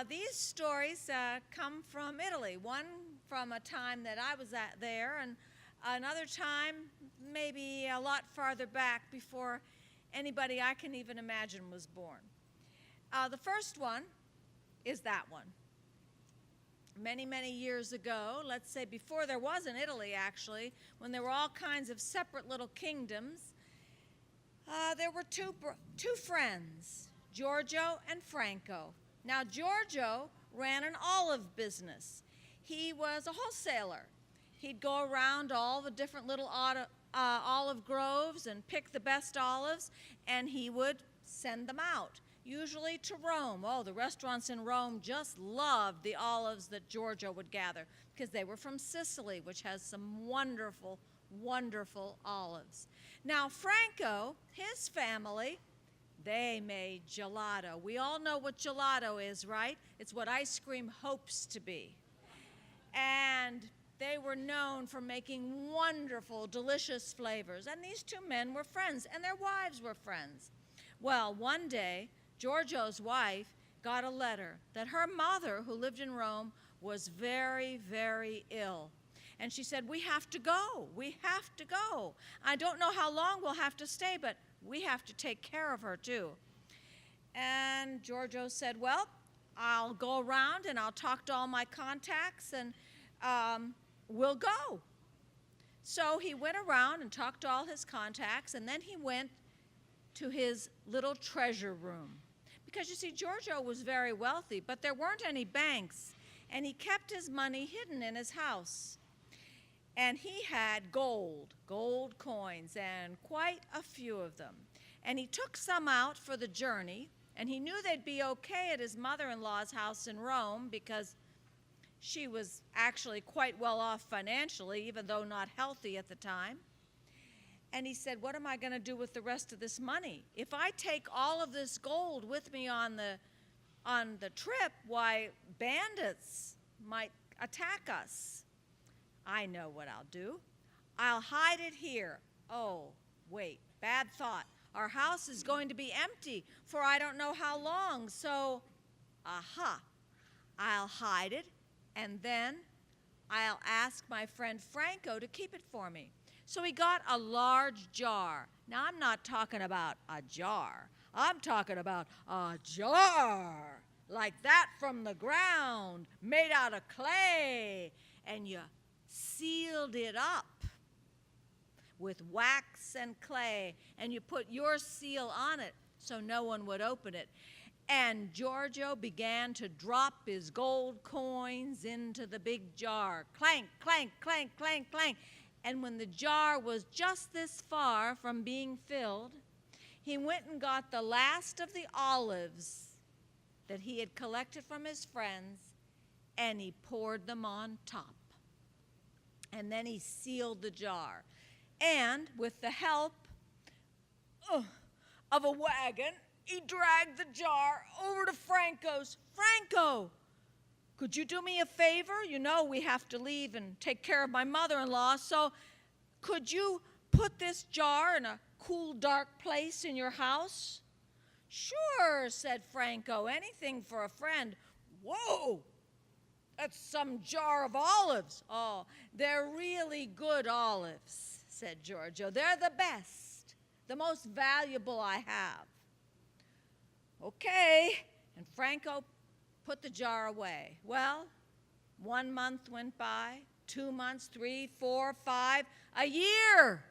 These stories come from Italy. One from a time that I was at there, and another time maybe a lot farther back before anybody I can even imagine was born. The first one is that one. Many, many years ago, let's say before there was an Italy actually, when there were all kinds of separate little kingdoms, there were two friends, Giorgio and Franco. Now, Giorgio ran an olive business. He was a wholesaler. He'd go around all the different little olive groves and pick the best olives, and he would send them out, usually to Rome. Oh, the restaurants in Rome just loved the olives that Giorgio would gather because they were from Sicily, which has some wonderful, wonderful olives. Now, Franco, his family, they made gelato. We all know what gelato is, right? It's what ice cream hopes to be. And they were known for making wonderful, delicious flavors. And these two men were friends, and their wives were friends. Well, one day, Giorgio's wife got a letter that her mother, who lived in Rome, was very, very ill. And she said, we have to go. We have to go. I don't know how long we'll have to stay, but we have to take care of her too. And Giorgio said, well, I'll go around and I'll talk to all my contacts and we'll go. So he went around and talked to all his contacts, and then he went to his little treasure room. Because you see, Giorgio was very wealthy, but there weren't any banks, and he kept his money hidden in his house. And he had gold coins, and quite a few of them. And he took some out for the journey, and he knew they'd be okay at his mother-in-law's house in Rome because she was actually quite well off financially, even though not healthy at the time. And he said, what am I going to do with the rest of this money? If I take all of this gold with me on the trip, why, bandits might attack us. I know what I'll do. I'll hide it here. Oh, wait, bad thought. Our house is going to be empty for I don't know how long, so, aha, I'll hide it, and then I'll ask my friend Franco to keep it for me. So he got a large jar. Now, I'm not talking about a jar. I'm talking about a jar, like that from the ground, made out of clay, and you sealed it up with wax and clay, and you put your seal on it so no one would open it. And Giorgio began to drop his gold coins into the big jar. Clank, clank, clank, clank, clank. And when the jar was just this far from being filled, he went and got the last of the olives that he had collected from his friends, and he poured them on top. And then he sealed the jar. And with the help of a wagon, he dragged the jar over to Franco's. Franco, could you do me a favor? You know we have to leave and take care of my mother-in-law, so could you put this jar in a cool, dark place in your house? Sure, said Franco, anything for a friend. Whoa, that's some jar of olives. Oh, they're really good olives, said Giorgio. They're the best, the most valuable I have. Okay, and Franco put the jar away. Well, 1 month went by, 2 months, 3, 4, 5, a year.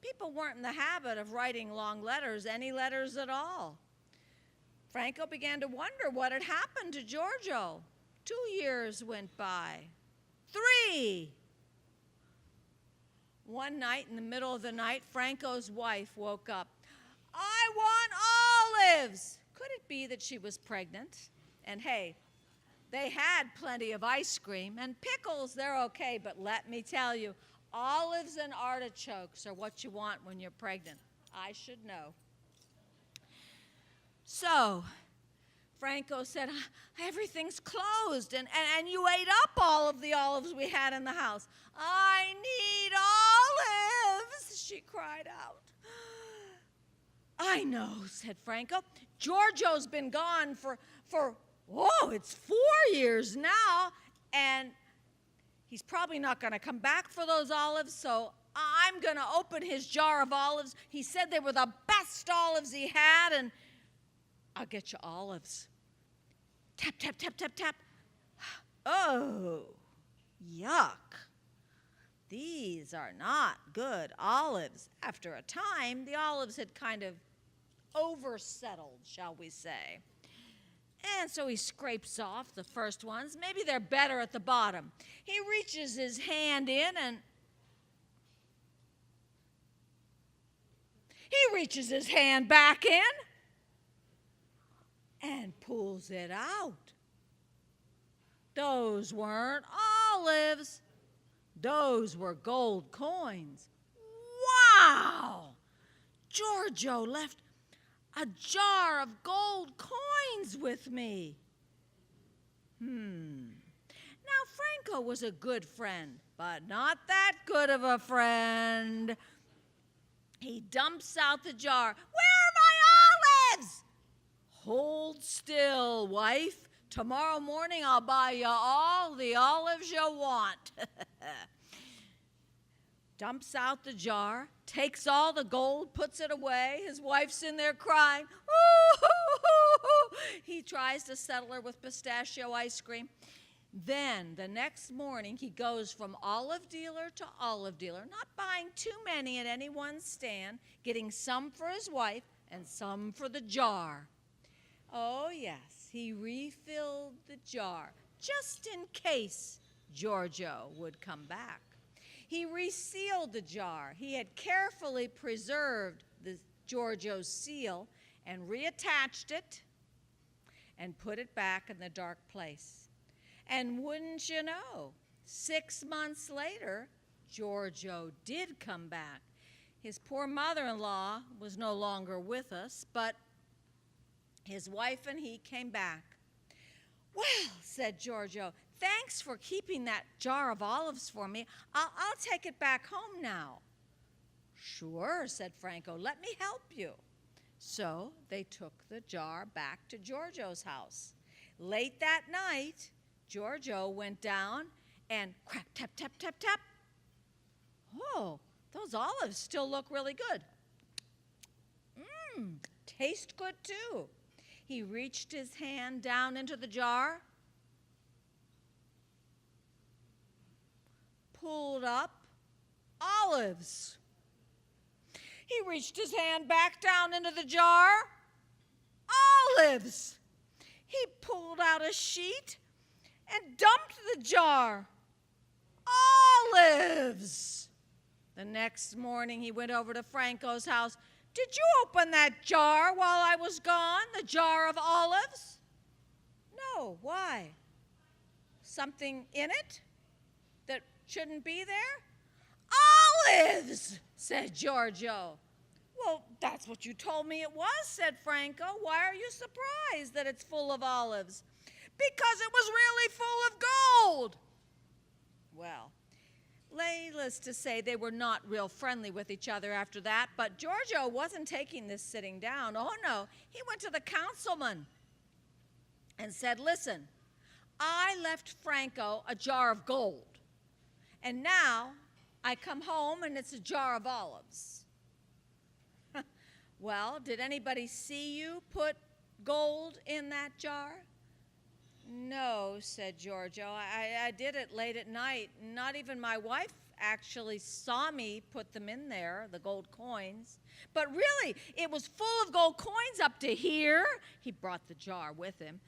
People weren't in the habit of writing long letters, any letters at all. Franco began to wonder what had happened to Giorgio. 2 years went by, 3. One night, in the middle of the night, Franco's wife woke up. I want olives! Could it be that she was pregnant? And hey, they had plenty of ice cream, and pickles, they're okay, but let me tell you, olives and artichokes are what you want when you're pregnant. I should know. So, Franco said, everything's closed, and you ate up all of the olives we had in the house. I need olives, she cried out. I know, said Franco. Giorgio's been gone for Oh, it's 4 years now, and he's probably not going to come back for those olives, so I'm going to open his jar of olives. He said they were the best olives he had, and I'll get you olives. Tap, tap, tap, tap, tap. Oh, yuck. These are not good olives. After a time, the olives had kind of oversettled, shall we say. And so he scrapes off the first ones. Maybe they're better at the bottom. He reaches his hand in and he reaches his hand back in and pulls it out. Those weren't olives. Those were gold coins. Wow! Giorgio left a jar of gold coins with me. Now, Franco was a good friend, but not that good of a friend. He dumps out the jar. Where are my olives? Hold still, wife. Tomorrow morning I'll buy you all the olives you want. Dumps out the jar, takes all the gold, puts it away. His wife's in there crying. Ooh. He tries to settle her with pistachio ice cream. Then the next morning he goes from olive dealer to olive dealer, not buying too many at any one stand, getting some for his wife and some for the jar. Oh yes, he refilled the jar just in case Giorgio would come back. He resealed the jar. He had carefully preserved the Giorgio's seal and reattached it and put it back in the dark place. And wouldn't you know, 6 months later, Giorgio did come back. His poor mother-in-law was no longer with us, but his wife and he came back. Well, said Giorgio, thanks for keeping that jar of olives for me. I'll take it back home now. Sure, said Franco, let me help you. So they took the jar back to Giorgio's house. Late that night, Giorgio went down and crack, tap, tap, tap, tap. Oh, those olives still look really good. Taste good too. He reached his hand down into the jar, pulled up olives. He reached his hand back down into the jar, olives. He pulled out a sheet and dumped the jar, olives. The next morning he went over to Franco's house. Did you open that jar while I was gone, the jar of olives? No, why? Something in it that shouldn't be there? Olives, said Giorgio. Well, that's what you told me it was, said Franco. Why are you surprised that it's full of olives? Because it was really full of gold. Well, needless to say, they were not real friendly with each other after that, but Giorgio wasn't taking this sitting down. Oh, no. He went to the councilman and said, listen, I left Franco a jar of gold, and now I come home and it's a jar of olives. Well, did anybody see you put gold in that jar? No, said Giorgio. I did it late at night. Not even my wife actually saw me put them in there, the gold coins. But really, it was full of gold coins up to here. He brought the jar with him.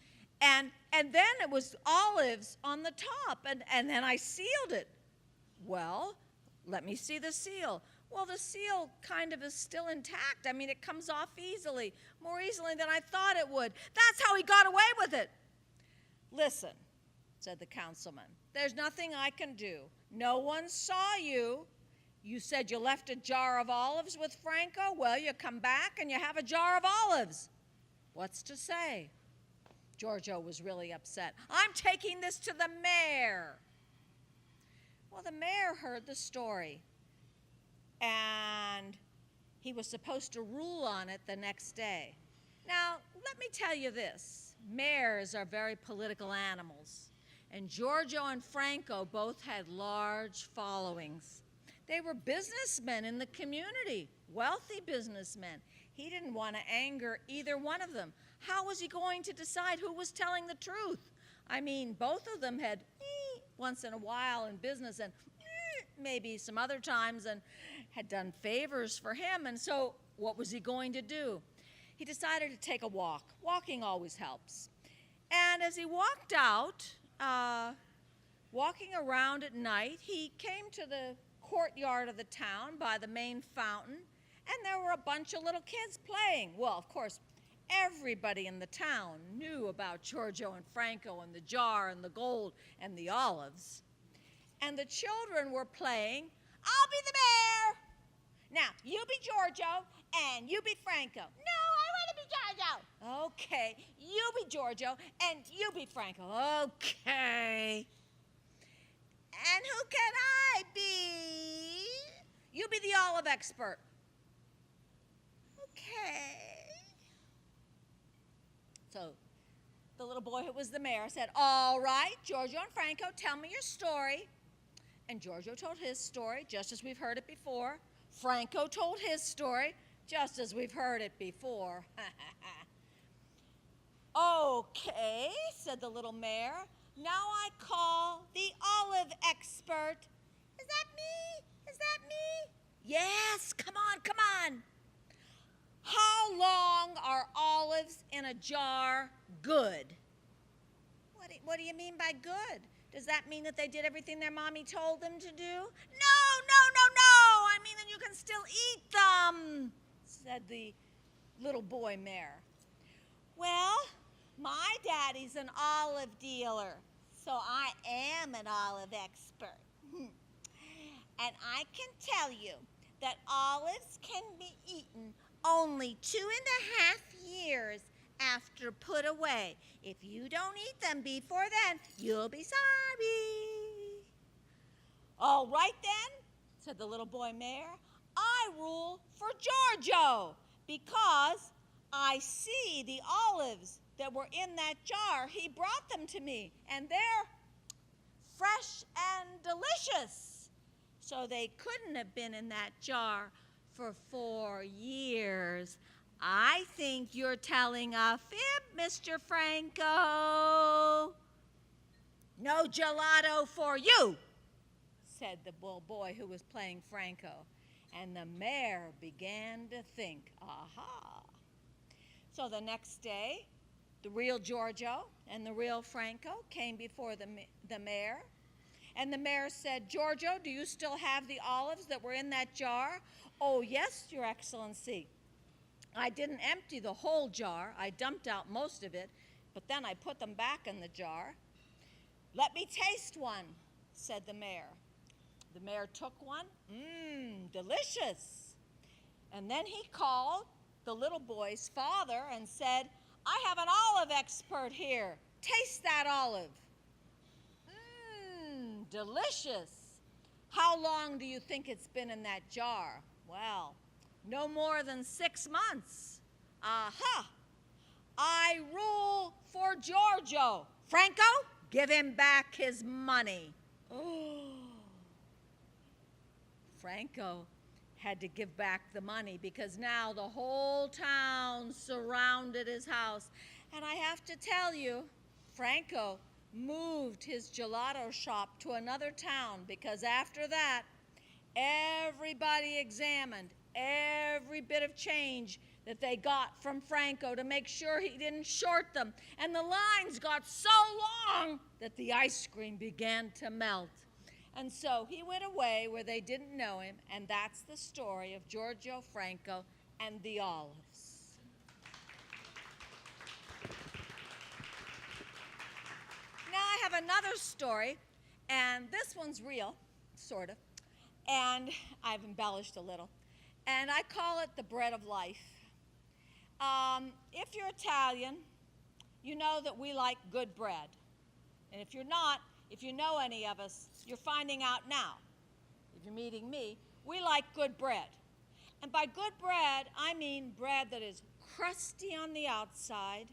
And then it was olives on the top, and then I sealed it. Well, let me see the seal. Well, the seal kind of is still intact. I mean, it comes off easily, more easily than I thought it would. That's how he got away with it. Listen, said the councilman, there's nothing I can do. No one saw you. You said you left a jar of olives with Franco. Well, you come back and you have a jar of olives. What's to say? Giorgio was really upset. I'm taking this to the mayor. Well, the mayor heard the story, and he was supposed to rule on it the next day. Now, let me tell you this. Mayors are very political animals, and Giorgio and Franco both had large followings. They were businessmen in the community, wealthy businessmen. He didn't want to anger either one of them. How was he going to decide who was telling the truth? I mean, both of them had once in a while in business and maybe some other times and had done favors for him, and so what was he going to do? He decided to take a walk. Walking always helps. And as he walked out, walking around at night, he came to the courtyard of the town by the main fountain, and there were a bunch of little kids playing. Well, of course, everybody in the town knew about Giorgio and Franco and the jar and the gold and the olives. And the children were playing, I'll be the mayor. Now, you be Giorgio and you be Franco. No, I want to be Giorgio. Okay, you be Giorgio and you be Franco. Okay. And who can I be? You be the olive expert. Okay. So the little boy who was the mayor said, all right, Giorgio and Franco, tell me your story. And Giorgio told his story, just as we've heard it before. Franco told his story, just as we've heard it before. Okay, said the little mayor. Now I call the olive expert. Is that me? Is that me? Yes, come on, come on. How long are olives in a jar good? What do you mean by good? Does that mean that they did everything their mommy told them to do? No, no, no, no. I mean that you can still eat them, said the little boy mayor. Well, my daddy's an olive dealer, so I am an olive expert. And I can tell you that olives can be eaten only 2.5 years after put away. If you don't eat them before then, you'll be sorry. All right then, said the little boy mayor, I rule for Giorgio because I see the olives that were in that jar. He brought them to me, and they're fresh and delicious. So they couldn't have been in that jar for 4 years. I think you're telling a fib, Mr. Franco. No gelato for you, said the little boy who was playing Franco. And the mayor began to think, aha. So the next day, the real Giorgio and the real Franco came before the mayor. And the mayor said, Giorgio, do you still have the olives that were in that jar? Oh, yes, Your Excellency. I didn't empty the whole jar. I dumped out most of it, but then I put them back in the jar. Let me taste one, said the mayor. The mayor took one. Delicious. And then he called the little boy's father and said, I have an olive expert here. Taste that olive. Delicious. How long do you think it's been in that jar? Well, no more than 6 months. Aha! I rule for Giorgio. Franco, give him back his money. Oh. Franco had to give back the money because now the whole town surrounded his house. And I have to tell you, Franco moved his gelato shop to another town because after that, everybody examined every bit of change that they got from Franco to make sure he didn't short them. And the lines got so long that the ice cream began to melt. And so he went away where they didn't know him, and that's the story of Giorgio Franco and the olives. Now I have another story, and this one's real, sort of, and I've embellished a little. And I call it the bread of life. If you're Italian, you know that we like good bread. And if you're not, if you know any of us, you're finding out now. If you're meeting me, we like good bread. And by good bread, I mean bread that is crusty on the outside,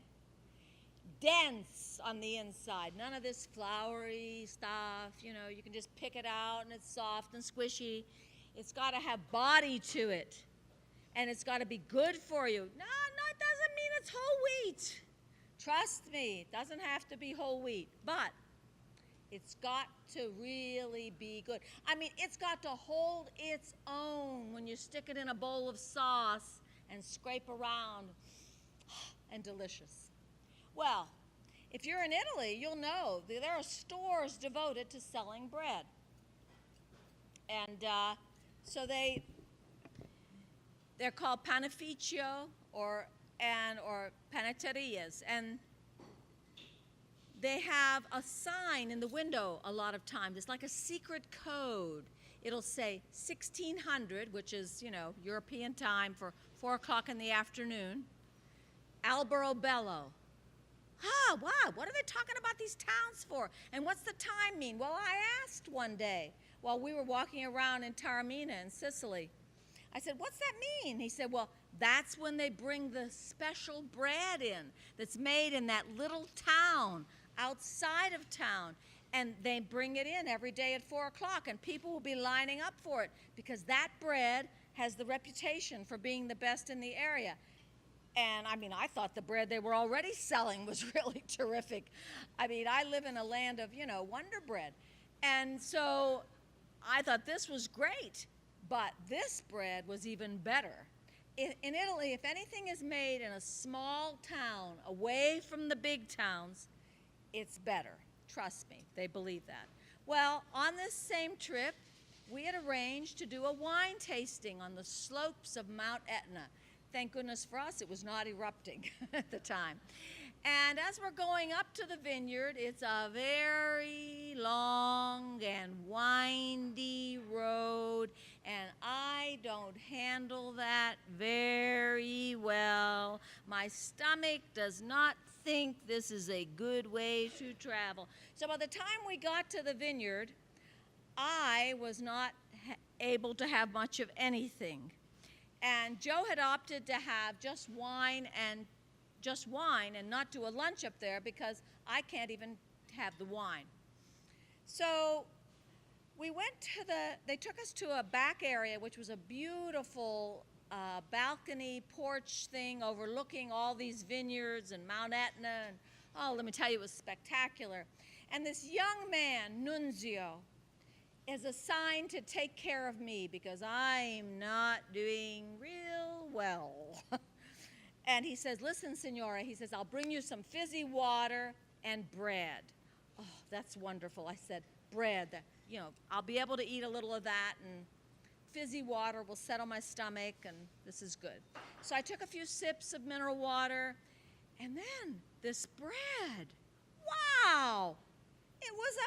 dense on the inside. None of this flowery stuff, you know, you can just pick it out and it's soft and squishy. It's got to have body to it. And it's got to be good for you. No, it doesn't mean it's whole wheat. Trust me, it doesn't have to be whole wheat. But it's got to really be good. I mean, it's got to hold its own when you stick it in a bowl of sauce and scrape around. And delicious. Well, if you're in Italy, you'll know that there are stores devoted to selling bread. And so they're called panificio or panetterias. And they have a sign in the window a lot of times. It's like a secret code. It'll say 1600, which is, you know, European time for 4 o'clock in the afternoon. Albero Bello. Wow, what are they talking about these towns for? And what's the time mean? Well, I asked one day while we were walking around in Taormina in Sicily. I said, what's that mean? He said, well, that's when they bring the special bread in that's made in that little town outside of town. And they bring it in every day at 4 o'clock, and people will be lining up for it because that bread has the reputation for being the best in the area. And I mean, I thought the bread they were already selling was really terrific. I mean, I live in a land of, you know, Wonder Bread. And so I thought this was great, but this bread was even better. In Italy, if anything is made in a small town away from the big towns, it's better. Trust me, they believe that. Well, on this same trip, we had arranged to do a wine tasting on the slopes of Mount Etna. Thank goodness for us, it was not erupting at the time. And as we're going up to the vineyard, it's a very long and windy road, and I don't handle that very well. My stomach does not think this is a good way to travel. So by the time we got to the vineyard, I was not able to have much of anything. And Joe had opted to have just wine and not do a lunch up there because I can't even have the wine. So we went to they took us to a back area, which was a beautiful balcony porch thing overlooking all these vineyards and Mount Etna. And oh, let me tell you, it was spectacular. And this young man, Nunzio, is assigned to take care of me because I'm not doing real well. And he says, listen, Signora, he says, I'll bring you some fizzy water and bread. Oh, that's wonderful. I said, bread, you know, I'll be able to eat a little of that, and fizzy water will settle my stomach, and this is good. So I took a few sips of mineral water, and then this bread. Wow, it was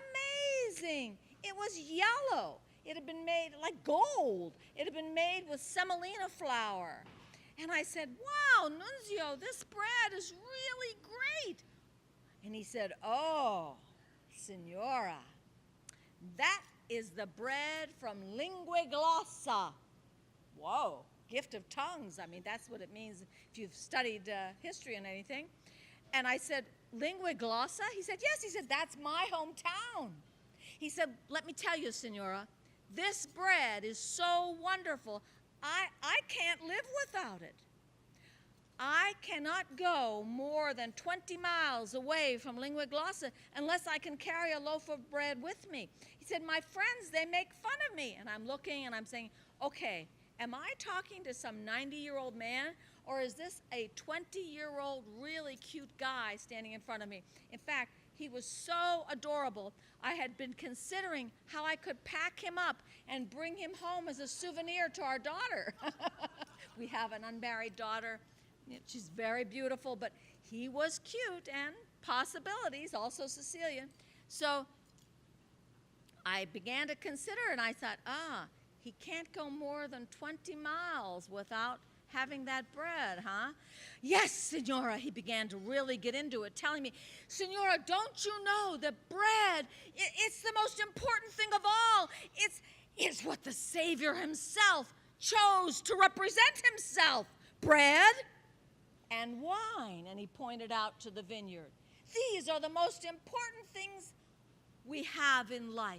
amazing. It was yellow. It had been made like gold. It had been made with semolina flour. And I said, wow, Nunzio, this bread is really great. And he said, oh, Signora, that is the bread from lingua glossa. Whoa, gift of tongues. I mean, that's what it means if you've studied history and anything. And I said, lingua glossa? He said, yes. He said, that's my hometown. He said, let me tell you, Signora, this bread is so wonderful, I can't live without it. I cannot go more than 20 miles away from Lingua Glossa unless I can carry a loaf of bread with me. He said, my friends, they make fun of me. And I'm looking and I'm saying, okay, am I talking to some 90-year-old man, or is this a 20-year-old really cute guy standing in front of me? In fact, he was so adorable, I had been considering how I could pack him up and bring him home as a souvenir to our daughter. We have an unmarried daughter. She's very beautiful, but he was cute, and possibilities, also Sicilian. So I began to consider, and I thought, he can't go more than 20 miles without having that bread, huh? Yes, Signora, he began to really get into it, telling me, Signora, don't you know that bread, it's the most important thing of all. It's what the Savior himself chose to represent himself. Bread and wine, and he pointed out to the vineyard. these are the most important things we have in life.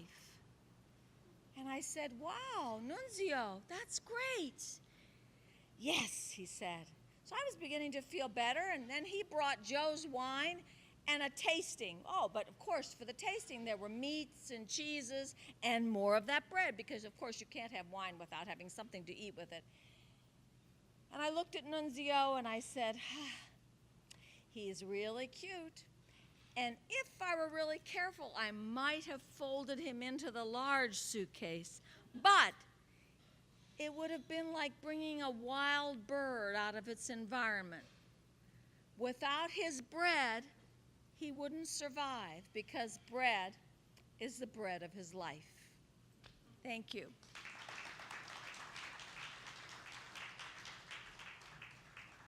And I said, wow, Nunzio, that's great. Yes, he said. So I was beginning to feel better, and then he brought Joe's wine and a tasting. Oh, but of course, for the tasting, there were meats and cheeses and more of that bread, because of course you can't have wine without having something to eat with it. And I looked at Nunzio and I said, he is really cute. And if I were really careful, I might have folded him into the large suitcase. But it would have been like bringing a wild bird out of its environment. Without his bread, he wouldn't survive, because bread is the bread of his life. Thank you.